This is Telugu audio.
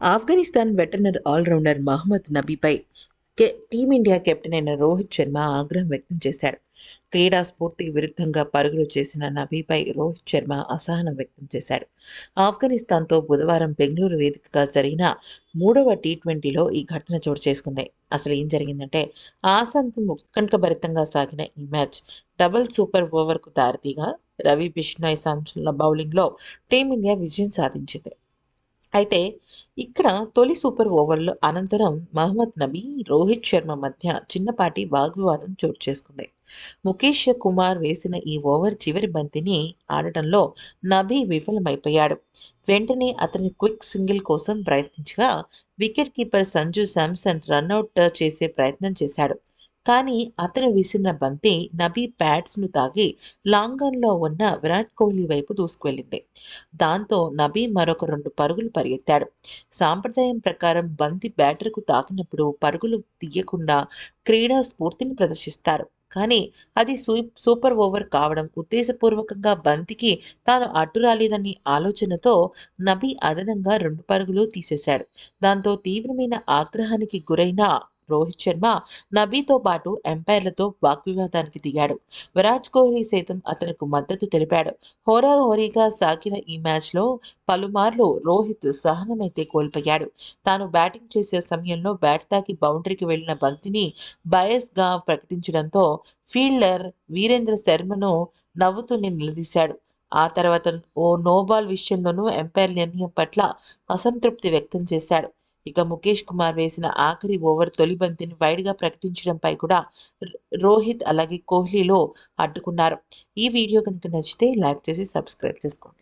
ఆఫ్ఘనిస్తాన్ వెటరన్ ఆల్రౌండర్ మహమ్మద్ నబీపై టీమిండియా కెప్టెన్ అయిన రోహిత్ శర్మ ఆగ్రహం వ్యక్తం చేశాడు. క్రీడా స్ఫూర్తికి విరుద్ధంగా పరుగులు చేసిన నబీపై రోహిత్ శర్మ అసహనం వ్యక్తం చేశాడు. ఆఫ్ఘనిస్తాన్తో బుధవారం బెంగళూరు వేదికగా జరిగిన 3వ టీ20లో ఈ ఘటన చోటు చేసుకుంది. అసలు ఏం జరిగిందంటే, ఆశాంతం ఉత్కంఠభరితంగా సాగిన ఈ మ్యాచ్ డబుల్ సూపర్ ఓవర్కు దారితీగా రవి బిష్నాయ్ సంచలన బౌలింగ్లో టీమిండియా విజయం సాధించింది. అయితే ఇక్కడ తొలి సూపర్ ఓవర్‌లో అనంతరం మహమ్మద్ నబీ, రోహిత్ శర్మ మధ్య చిన్నపాటి వాగ్వివాదం చోటు చేసుకుంది. ముఖేష్ కుమార్ వేసిన ఈ ఓవర్ చివరి బంతిని ఆడటంలో నబీ విఫలమైపోయాడు. వెంటనే అతని క్విక్ సింగిల్ కోసం ప్రయత్నించగా wicket keeper Sanju Samson run out చేసే ప్రయత్నం చేశాడు. కానీ అతను విసిరిన బంతి నబీ ప్యాడ్స్‌ను తాకి లాంగన్‌లో ఉన్న విరాట్ కోహ్లీ వైపు దూసుకువెళ్లింది. దాంతో నబీ మరొక 2 పరుగులు పరిగెత్తాడు. సాంప్రదాయం ప్రకారం బంతి బ్యాటర్‌కు తాకినప్పుడు పరుగులు తీయకుండా క్రీడా స్ఫూర్తిని ప్రదర్శిస్తారు. కానీ అది సూపర్ ఓవర్ కావడం, ఉద్దేశపూర్వకంగా బంతికి తాను అడ్డు రాలేదనే ఆలోచనతో నబీ అదనంగా 2 పరుగులు తీసేశాడు. దాంతో తీవ్రమైన ఆగ్రహానికి గురైన రోహిత్ శర్మ నబీతో పాటు ఎంపైర్లతో వాగ్వివాదానికి దిగాడు. విరాట్ కోహ్లీ సైతం అతనికి మద్దతు తెలిపాడు. హోరాహోరీగా సాగిన ఈ మ్యాచ్లో పలుమార్లు రోహిత్ సహనమైతే కోల్పోయాడు. తాను బ్యాటింగ్ చేసే సమయంలో బ్యాట్ తాకి బౌండరీకి వెళ్లిన బంతిని బయాస్‌గా ప్రకటించడంతో ఫీల్డర్ వీరేంద్ర శర్మను నవ్వుతూనే నిలదీశాడు. ఆ తర్వాత ఓ నోబాల్ విషయంలోనూ ఎంపైర్ నిర్ణయం పట్ల అసంతృప్తి వ్యక్తం చేశాడు. ఇక ముఖేష్ కుమార్ వేసిన ఆఖరి ఓవర్ తొలి బంతిని వైడ్‌గా ప్రకటించడంపై కూడా రోహిత్ అలాగే కోహ్లీలో అడ్డుకున్నారు. ఈ వీడియో కనుక నచ్చితే లైక్ చేసి సబ్స్క్రైబ్ చేసుకోండి.